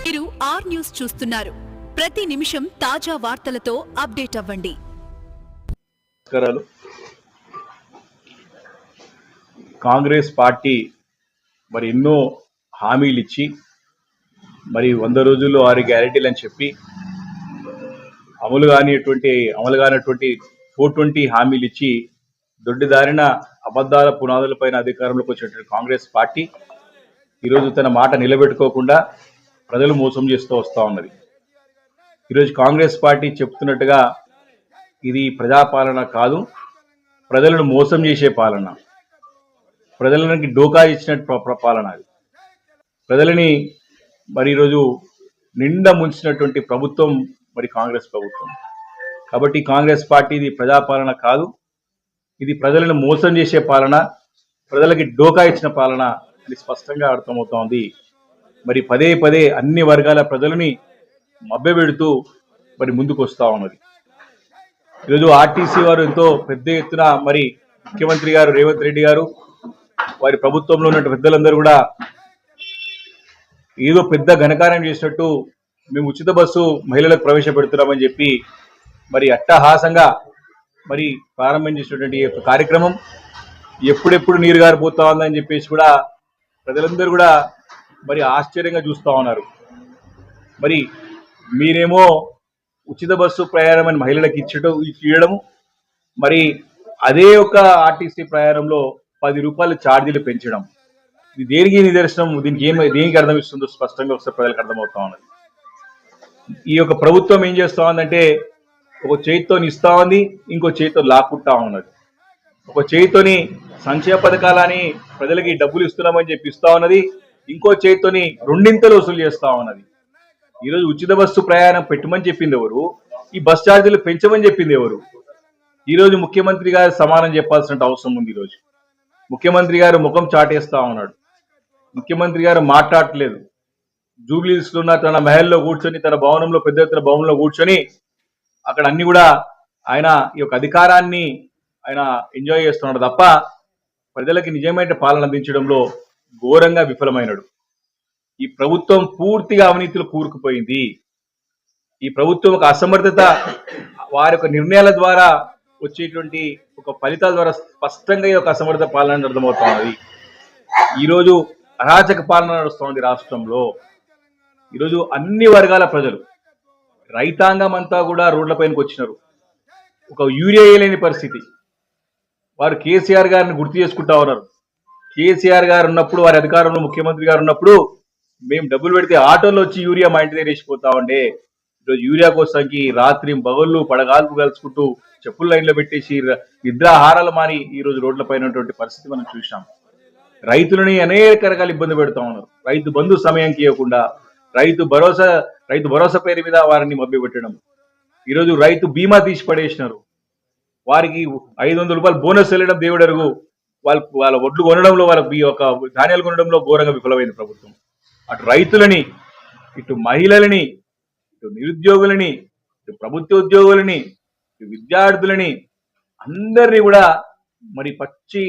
మీరు are news చూస్తున్నారు. ప్రతి నిమిషం తాజా వార్తలతో అప్డేట్ అవ్వండి. కాంగ్రెస్ పార్టీ మరి ఎన్నో హామీలు ఇచ్చి మరి 100 రోజుల్లో 6 గ్యారెంటీలు అని చెప్పి అమలు కానిటువంటి 420 హామీలు ఇచ్చి దొడ్డిదారిన అబద్ధాల పునాదులపైన అధికారంలోకి వచ్చినటువంటి కాంగ్రెస్ పార్టీ ఈరోజు తన మాట నిలబెట్టుకోకుండా ప్రజలు మోసం చేస్తూ వస్తూ ఉన్నది. ఈరోజు కాంగ్రెస్ పార్టీ చెప్తున్నట్టుగా ఇది ప్రజాపాలన కాదు, ప్రజలను మోసం చేసే పాలన, ప్రజలకి డోకా ఇచ్చినట్టు పాలన. అది ప్రజలని మరి ఈరోజు నిండా ముంచినటువంటి ప్రభుత్వం మరి కాంగ్రెస్ ప్రభుత్వం. కాబట్టి కాంగ్రెస్ పార్టీ ఇది ప్రజాపాలన కాదు, ఇది ప్రజలను మోసం చేసే పాలన, ప్రజలకి డోకా ఇచ్చిన పాలన అని స్పష్టంగా అర్థమవుతోంది. మరి పదే పదే అన్ని వర్గాల ప్రజలని మభ్యపెడుతూ మరి ముందుకు వస్తూ ఉన్నది. ఈరోజు ఆర్టీసీ వారు ఎంతో పెద్ద ఎత్తున మరి ముఖ్యమంత్రి గారు రేవంత్ రెడ్డి గారు వారి ప్రభుత్వంలో ఉన్న పెద్దలందరూ కూడా ఏదో పెద్ద ఘనకార్యం చేసినట్టు మేము ఉచిత బస్సు మహిళలకు ప్రవేశపెడుతున్నామని చెప్పి మరి అట్టహాసంగా మరి ప్రారంభం చేసినటువంటి ఈ కార్యక్రమం ఎప్పుడెప్పుడు నీరు గారిపోతా ఉందని చెప్పేసి కూడా ప్రజలందరూ కూడా మరి ఆశ్చర్యంగా చూస్తూ ఉన్నారు. మరి మీరేమో ఉచిత బస్సు ప్రయాణం అని మహిళలకు ఇవ్వడం, మరి అదే ఒక ఆర్టీసీ ప్రయాణంలో 10 రూపాయలు ఛార్జీలు పెంచడం, ఇది దేనికి నిదర్శనం? దేనికి అర్థం ఇస్తుందో స్పష్టంగా ఒకసారి ప్రజలకు అర్థమవుతా ఉన్నది. ఈ యొక్క ప్రభుత్వం ఏం చేస్తా ఉందంటే ఒక చేతితో ఇస్తా ఉంది, ఇంకో చేతితో లాక్కుంటా ఉన్నది. ఒక చేతితోని సంక్షేమ పథకాలని ప్రజలకి డబ్బులు ఇస్తున్నామని చెప్పి ఇస్తా ఉన్నది, ఇంకో చేతితోని రెండింతలు వసూలు చేస్తా ఉన్నది. ఈరోజు ఉచిత బస్సు ప్రయాణం పెట్టమని చెప్పింది ఎవరు? ఈ బస్ ఛార్జీలు పెంచమని చెప్పింది ఎవరు? ఈరోజు ముఖ్యమంత్రి గారు సమానం చెప్పాల్సిన అవసరం ఉంది. ఈరోజు ముఖ్యమంత్రి గారు ముఖం చాటేస్తా ఉన్నాడు. ముఖ్యమంత్రి గారు మాట్లాడట్లేదు. జూబ్లీస్ లో ఉన్న తన మహల్లో కూర్చొని, తన భవనంలో పెద్ద ఎత్తున భవనంలో కూర్చొని అక్కడ అన్ని కూడా ఆయన ఈ యొక్క అధికారాన్ని ఆయన ఎంజాయ్ చేస్తున్నాడు తప్ప ప్రజలకి నిజమైన పాలన అందించడంలో ఘోరంగా విఫలమైనడు. ఈ ప్రభుత్వం పూర్తిగా అవినీతిలో కూరుకుపోయింది. ఈ ప్రభుత్వం ఒక అసమర్థత, వారి యొక్క నిర్ణయాల ద్వారా వచ్చేటువంటి ఒక ఫలితాల ద్వారా స్పష్టంగా ఒక అసమర్థ పాలన అర్థమవుతా ఉన్నది. ఈరోజు అరాచక పాలన నడుస్తుంది రాష్ట్రంలో. ఈరోజు అన్ని వర్గాల ప్రజలు, రైతాంగం అంతా కూడా రోడ్లపైనకి వచ్చినారు. ఒక యూరియా లేని పరిస్థితి. వారు కేసీఆర్ గారిని గుర్తు చేసుకుంటా ఉన్నారు. కేసీఆర్ గారు ఉన్నప్పుడు, వారి అధికారంలో ముఖ్యమంత్రి గారు ఉన్నప్పుడు మేము డబ్బులు పెడితే ఆటోలో వచ్చి యూరియా మా ఇంటి దగ్గర వేసిపోతా ఉండే. ఈరోజు యూరియా కోసానికి రాత్రి పగళ్ళు పడగాల్పు కలుసుకుంటూ చెప్పుల లైన్లో పెట్టేసి నిద్రాహారాలు మారి ఈరోజు రోడ్లపైన ఉన్నటువంటి పరిస్థితి మనం చూసాం. రైతులని అనేక రకాల ఇబ్బంది పెడతా ఉన్నారు. రైతు బంధు సమయానికి ఇవ్వకుండా, రైతు భరోసా పేరు మీద వారిని మభ్యపెట్టడం. ఈరోజు రైతు బీమా తీసి పడేసినారు. వారికి 500 రూపాయలు బోనస్ వెళ్ళడం దేవుడరుగు. వాళ్ళ ఒడ్లు కొనడంలో, వాళ్ళకి ఒక ధాన్యాలు కొనడంలో ఘోరంగా విఫలమైంది ప్రభుత్వం. అటు రైతులని, ఇటు మహిళలని, ఇటు నిరుద్యోగులని, ఇటు ప్రభుత్వ ఉద్యోగులని, ఇటు విద్యార్థులని అందరినీ కూడా మరి పచ్చి